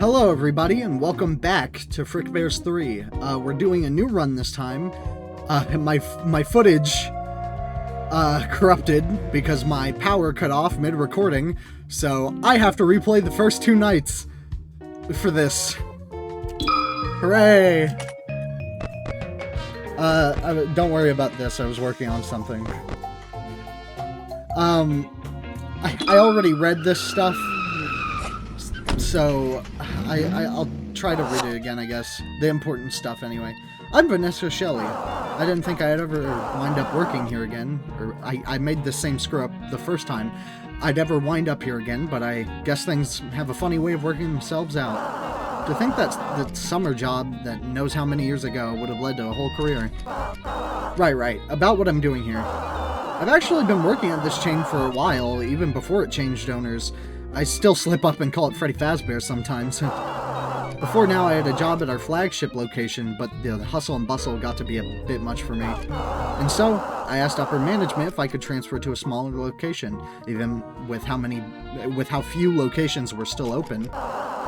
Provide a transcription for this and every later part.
Hello everybody and welcome back to Frickbears 3. We're doing a new run this time. My footage corrupted because my power cut off mid-recording, so I have to replay the first two nights for this. Hooray! Don't worry about this, I was working on something. I already read this stuff, so I'll try to read it again, I guess. The important stuff, anyway. I'm Vanessa Shelley. I didn't think I'd ever wind up working here again. Or I made the same screw-up the first time. I'd ever wind up here again, but I guess things have a funny way of working themselves out. To think that's the summer job that knows how many years ago would have led to a whole career. Right. About what I'm doing here. I've actually been working at this chain for a while, even before it changed owners. I still slip up and call it Freddy Fazbear sometimes. Before now, I had a job at our flagship location, but the hustle and bustle got to be a bit much for me. And so, I asked upper management if I could transfer to a smaller location, even with how few locations were still open.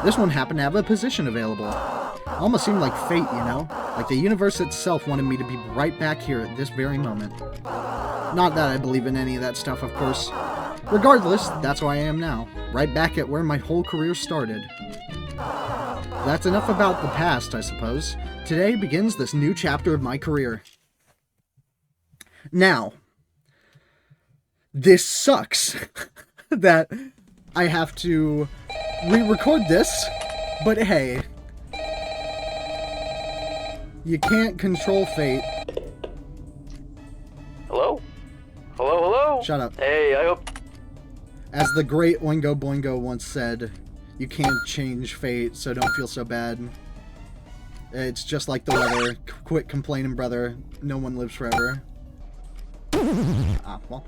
This one happened to have a position available. It almost seemed like fate, you know? Like the universe itself wanted me to be right back here at this very moment. Not that I believe in any of that stuff, of course. Regardless, that's where I am now, right back at where my whole career started. That's enough about the past, I suppose. Today begins this new chapter of my career. Now, this sucks that I have to re-record this, but hey, you can't control fate. Hello? Hello? Shut up. Hey, I hope... As the great Oingo Boingo once said, you can't change fate, so don't feel so bad. It's just like the weather. Quit complaining, brother. No one lives forever. Ah, well.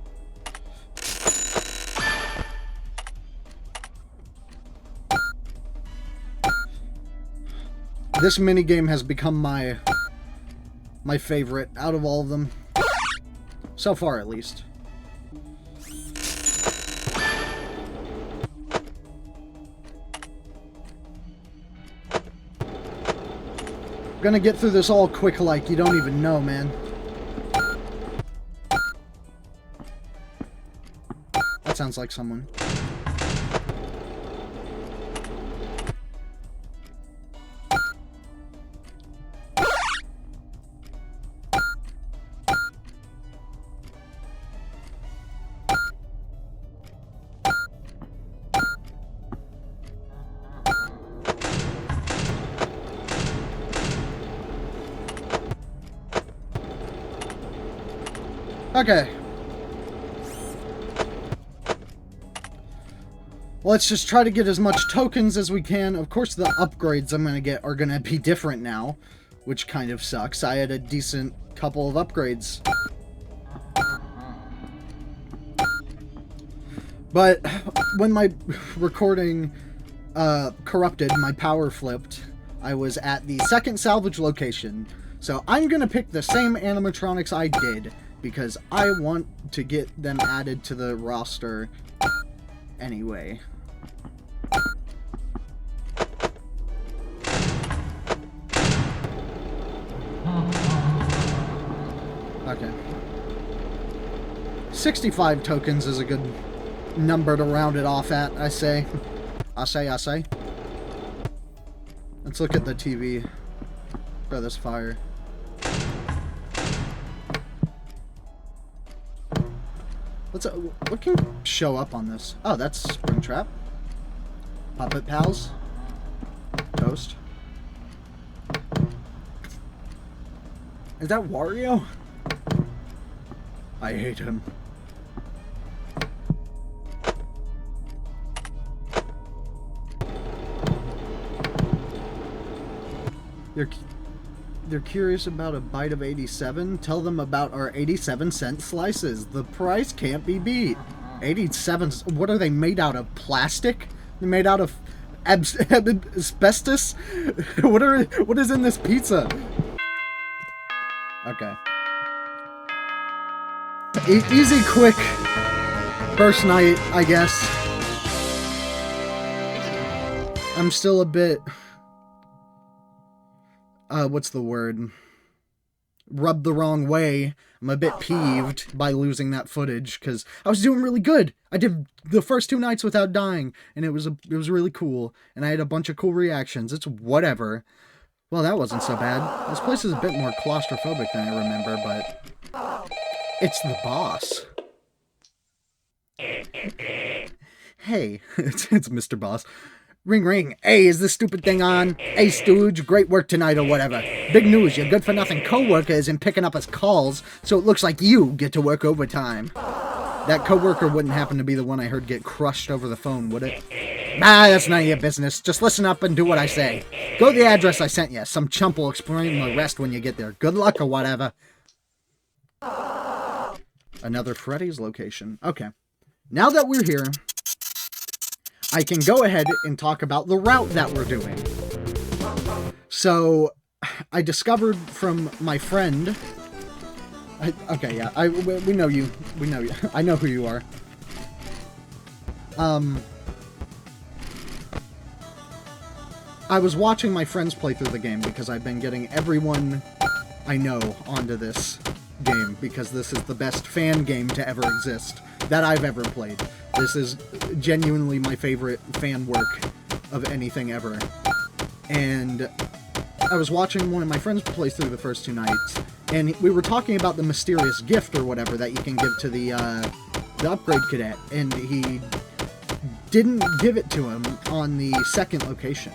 This minigame has become my favorite out of all of them. So far, at least. Gonna get through this all quick like you don't even know, man. That sounds like someone. Okay. Let's just try to get as much tokens as we can. Of course, the upgrades I'm gonna get are gonna be different now, which kind of sucks. I had a decent couple of upgrades. But when my recording corrupted, my power flipped, I was at the second salvage location. So I'm gonna pick the same animatronics I did, because I want to get them added to the roster anyway. Okay. 65 tokens is a good number to round it off at, I say. I say. Let's look at the TV for this fire. What can show up on this? Oh, that's Springtrap. Puppet Pals. Toast. Is that Wario? I hate him. They're curious about a bite of 87? Tell them about our 87-cent slices. The price can't be beat. 87, what are they made out of? Plastic? They're made out of asbestos? What is in this pizza? Okay. Easy, quick, burst night, I guess. I'm still a bit... what's the word? Rubbed the wrong way. I'm a bit peeved by losing that footage, because I was doing really good. I did the first 2 nights without dying, and it was really cool, and I had a bunch of cool reactions. It's whatever. Well, that wasn't so bad. This place is a bit more claustrophobic than I remember, but... It's the boss. Hey, it's Mr. Boss. Ring ring. Hey, is this stupid thing on? Hey, Stooge, great work tonight or whatever. Big news, your good-for-nothing co-worker isn't picking up his calls, so it looks like you get to work overtime. That co-worker wouldn't happen to be the one I heard get crushed over the phone, would it? Ah, that's none of your business. Just listen up and do what I say. Go to the address I sent you. Some chump will explain the rest when you get there. Good luck or whatever. Another Freddy's location. Okay. Now that we're here, I can go ahead and talk about the route that we're doing. So, I discovered from my friend... okay, yeah, we know you. We know you. I know who you are. I was watching my friends play through the game because I've been getting everyone I know onto this game because this is the best fan game to ever exist that I've ever played. This is genuinely my favorite fan work of anything ever. And I was watching one of my friends play through the first 2 nights, and we were talking about the mysterious gift or whatever that you can give to the upgrade cadet, and he didn't give it to him on the second location.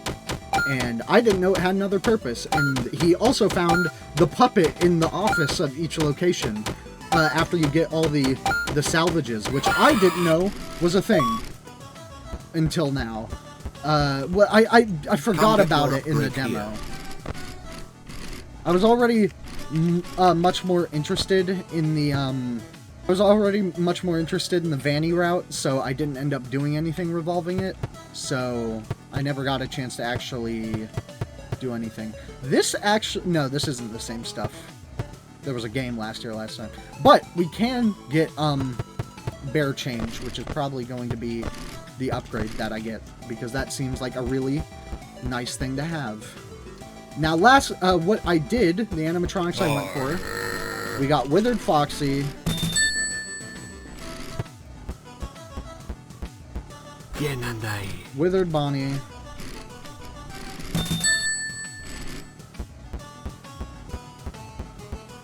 And I didn't know it had another purpose, and he also found the puppet in the office of each location after you get all the salvages, which I didn't know was a thing until now. Well, I forgot about it in the demo. I was already much more interested in the Vanny route, so I didn't end up doing anything revolving it. So I never got a chance to actually do anything. This isn't the same stuff. There was a game last time. But we can get bear change, which is probably going to be the upgrade that I get, because that seems like a really nice thing to have. Now, what I did, the animatronics I went for, we got Withered Foxy, Withered Bonnie,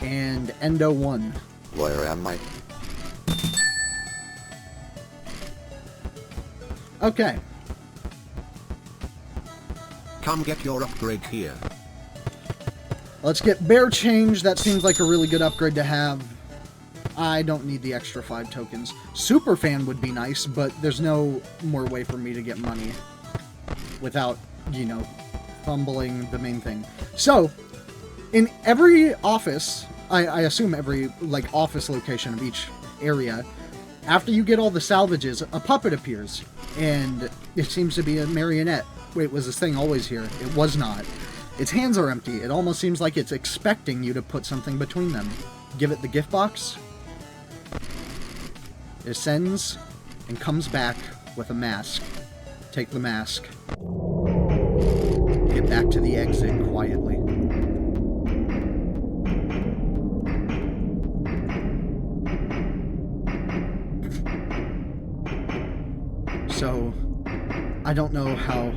and Endo 1. Where am I? Okay. Come get your upgrade here. Let's get bear change. That seems like a really good upgrade to have. I don't need the extra 5 tokens. Superfan would be nice, but there's no more way for me to get money without, fumbling the main thing. So, in every office, I assume every, office location of each area, after you get all the salvages, a puppet appears, and it seems to be a marionette. Wait, was this thing always here? It was not. Its hands are empty. It almost seems like it's expecting you to put something between them. Give it the gift box. It ascends and comes back with a mask. Take the mask. Get back to the exit quietly. So, I don't know how...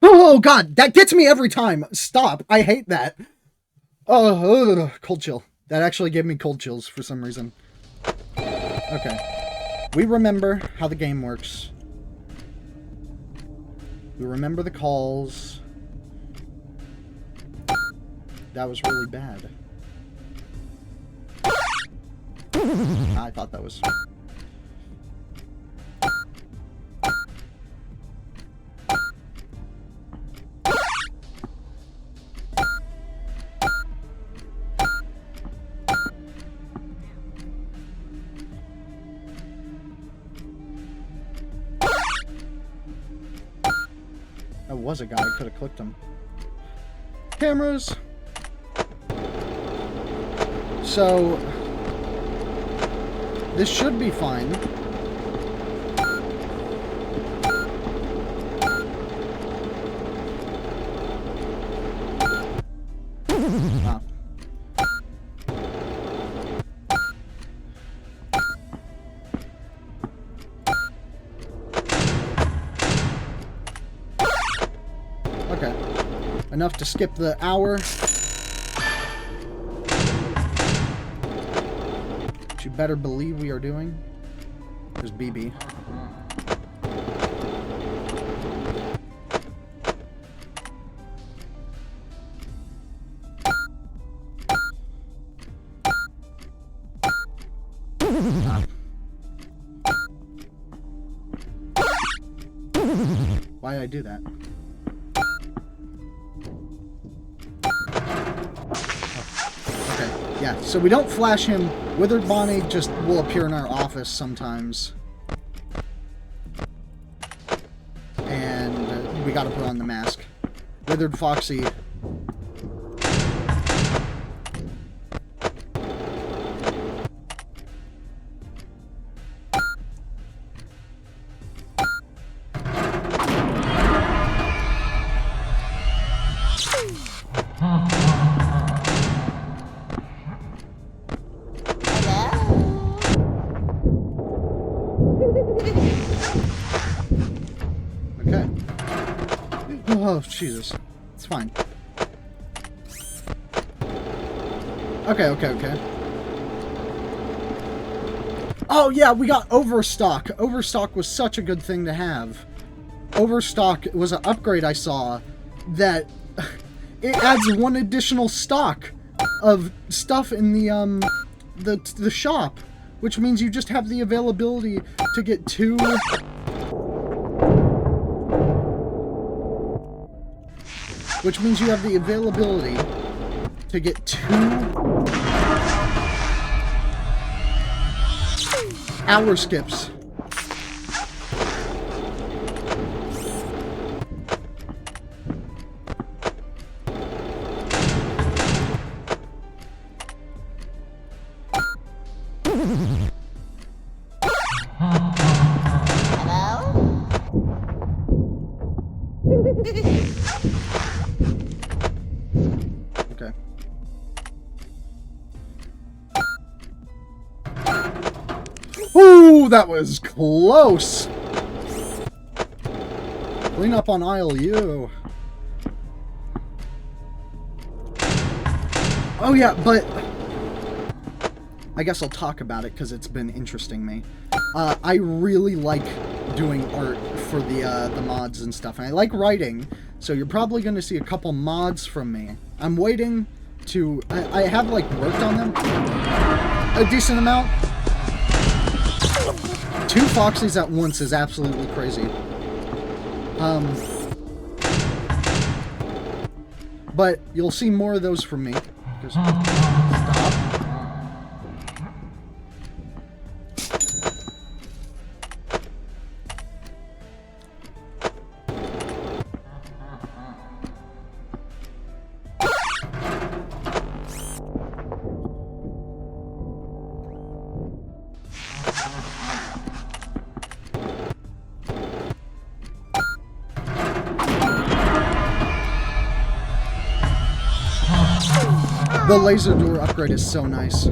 Oh god, that gets me every time! Stop! I hate that! Oh, cold chill. That actually gave me cold chills for some reason. Okay. We remember how the game works. We remember the calls. That was really bad. I thought that was... That was a guy, I could have clicked him. Cameras! So... This should be fine. Ah. Okay. Enough to skip the hour. Which you better believe we are doing. There's BB. Why did I do that? Okay, yeah, so we don't flash him. Withered Bonnie just will appear in our office sometimes. And we gotta put on the mask. Withered Foxy. Okay. Oh, Jesus. It's fine. Okay. Oh, yeah, we got Overstock. Overstock was such a good thing to have. Overstock was an upgrade I saw that it adds 1 additional stock of stuff in the shop, which means you just have the availability to get 2... Which means you have the availability to get 2 hour skips. Okay. Ooh, that was close! Clean up on aisle U. Oh yeah, but... I guess I'll talk about it because it's been interesting me. I really like doing art for the mods and stuff, and I like writing, so you're probably going to see a couple mods from me. I'm waiting to... I have, like, worked on them a decent amount. 2 Foxies at once is absolutely crazy. But you'll see more of those from me. Stop. The laser door upgrade is so nice.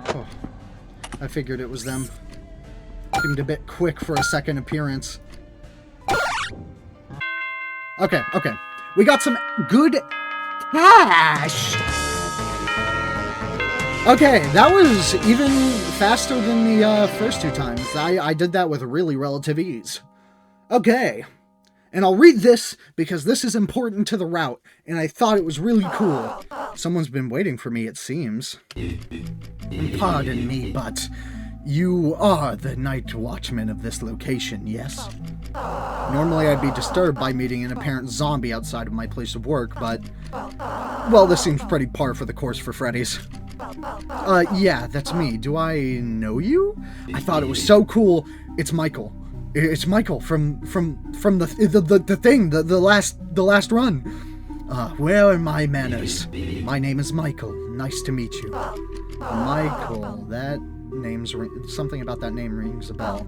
Oh, I figured it was them. Seemed a bit quick for a second appearance. Okay. We got some good cash! Okay, that was even faster than the first 2 times. I did that with really relative ease. Okay, and I'll read this because this is important to the route, and I thought it was really cool. Someone's been waiting for me, it seems. Pardon me, but you are the night watchman of this location, yes? Normally I'd be disturbed by meeting an apparent zombie outside of my place of work, but... well, this seems pretty par for the course for Freddy's. Yeah, that's me. Do I know you? I thought it was so cool. It's Michael. It's Michael from the thing, the last run. Where are my manners? My name is Michael. Nice to meet you. Michael, that name's something about that name rings a bell.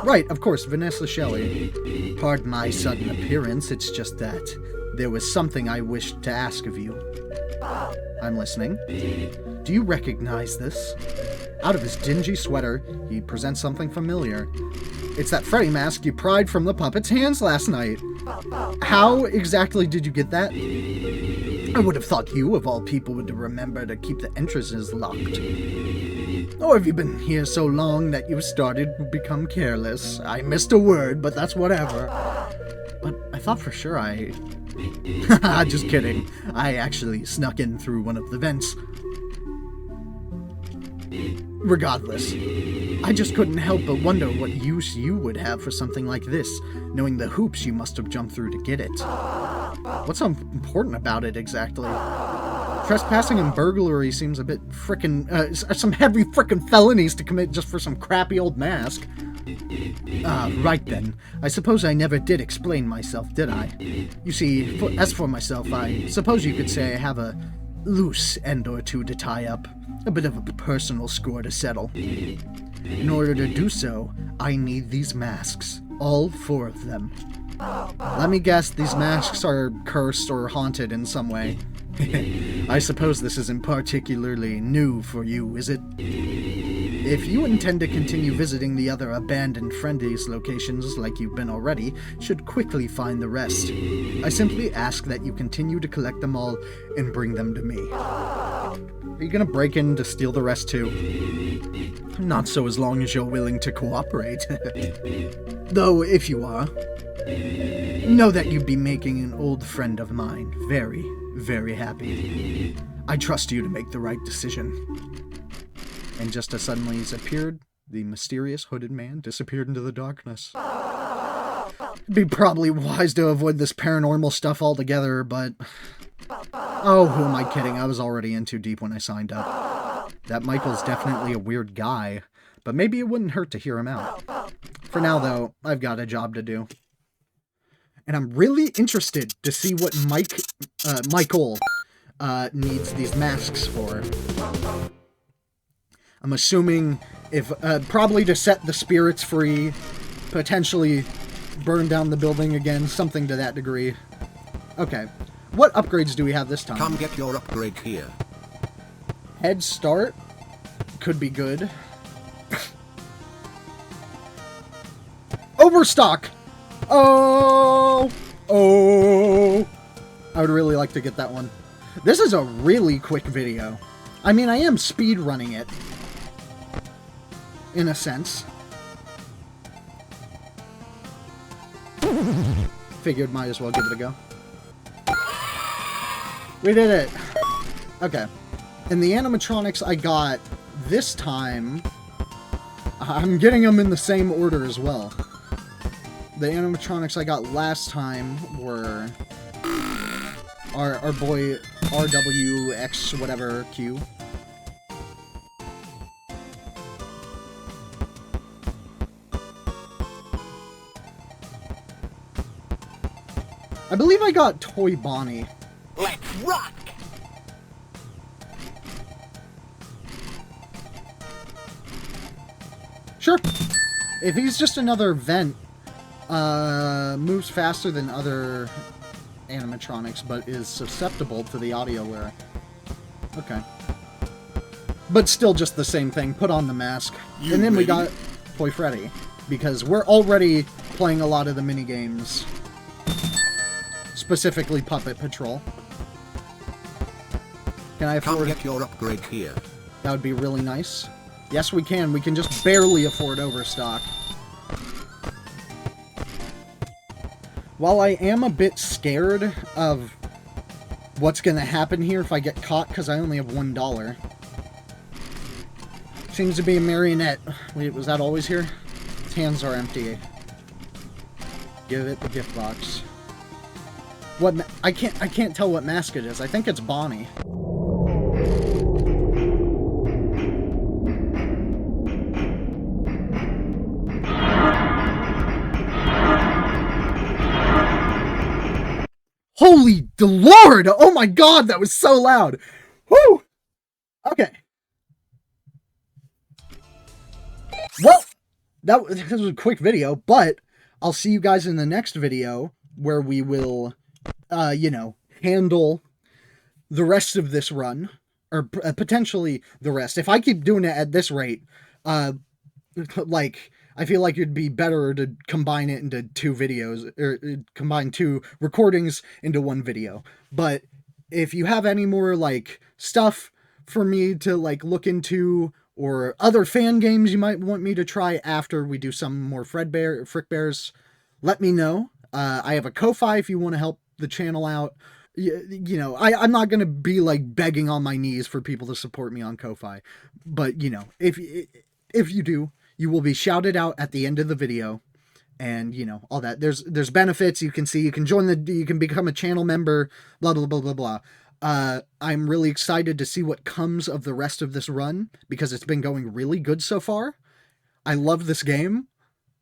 Right, of course, Vanessa Shelley. Pardon my sudden appearance, it's just that there was something I wished to ask of you. I'm listening. Do you recognize this? Out of his dingy sweater, he presents something familiar. It's that Freddy mask you pried from the puppet's hands last night. How exactly did you get that? I would have thought you, of all people, would remember to keep the entrances locked. Or have you been here so long that you've started to become careless? I missed a word, but that's whatever. But I thought for sure I... Just kidding. I actually snuck in through one of the vents. Regardless, I just couldn't help but wonder what use you would have for something like this, knowing the hoops you must have jumped through to get it. What's so important about it, exactly? Trespassing and burglary seems a bit frickin', some heavy frickin' felonies to commit just for some crappy old mask. Right then. I suppose I never did explain myself, did I? You see, as for myself, I suppose you could say I have a loose end or two to tie up. A bit of a personal score to settle. In order to do so, I need these masks. All 4 of them. Let me guess, these masks are cursed or haunted in some way. I suppose this isn't particularly new for you, is it? If you intend to continue visiting the other abandoned Friendlies locations like you've been already, should quickly find the rest. I simply ask that you continue to collect them all and bring them to me. Are you gonna break in to steal the rest too? Not so as long as you're willing to cooperate. Though, if you are, know that you'd be making an old friend of mine very, very happy. I trust you to make the right decision. And just as suddenly as appeared, the mysterious hooded man disappeared into the darkness. It'd be probably wise to avoid this paranormal stuff altogether, but... Oh, who am I kidding? I was already in too deep when I signed up. That Michael's definitely a weird guy, but maybe it wouldn't hurt to hear him out. For now, though, I've got a job to do. And I'm really interested to see what Michael needs these masks for. I'm assuming if probably to set the spirits free, potentially burn down the building again, something to that degree. Okay. What upgrades do we have this time? Come get your upgrade here. Head start could be good. Overstock! Oh! I would really like to get that one. This is a really quick video. I mean, I am speed running it. In a sense. Figured might as well give it a go. We did it! Okay. And the animatronics I got this time, I'm getting them in the same order as well. The animatronics I got last time were our boy RWX whatever Q. I believe I got Toy Bonnie. Let's rock! Sure. If he's just another vent, moves faster than other animatronics, but is susceptible to the audio wear. Okay. But still just the same thing. Put on the mask. And then we got Toy Freddy. Because we're already playing a lot of the minigames. Specifically Puppet Patrol. Can I afford... Come get your upgrade here. That would be really nice. Yes, we can. We can just barely afford Overstock. While I am a bit scared of what's going to happen here if I get caught because I only have $1. Seems to be a marionette. Wait, was that always here? Its hands are empty. Give it the gift box. What? I can't tell what mask it is. I think it's Bonnie. Holy Lord! Oh my God, that was so loud. Whew. Okay. Well, this was a quick video, but I'll see you guys in the next video where we will, handle the rest of this run, or potentially the rest. If I keep doing it at this rate, I feel like it'd be better to combine it into 2 videos, or combine 2 recordings into 1 video. But if you have any more, stuff for me to, look into, or other fan games you might want me to try after we do some more Frickbears, let me know. I have a Ko-Fi if you want to help the channel out. I'm not going to be, begging on my knees for people to support me on Ko-Fi. But, if you do, you will be shouted out at the end of the video, and all that. There's benefits you can see. You can you can become a channel member, blah blah blah blah blah. I'm really excited to see what comes of the rest of this run, because it's been going really good so far. I love this game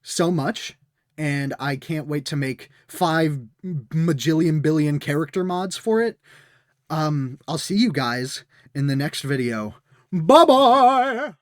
so much, and I can't wait to make 5 majillion billion character mods for it. I'll see you guys in the next video. Bye bye.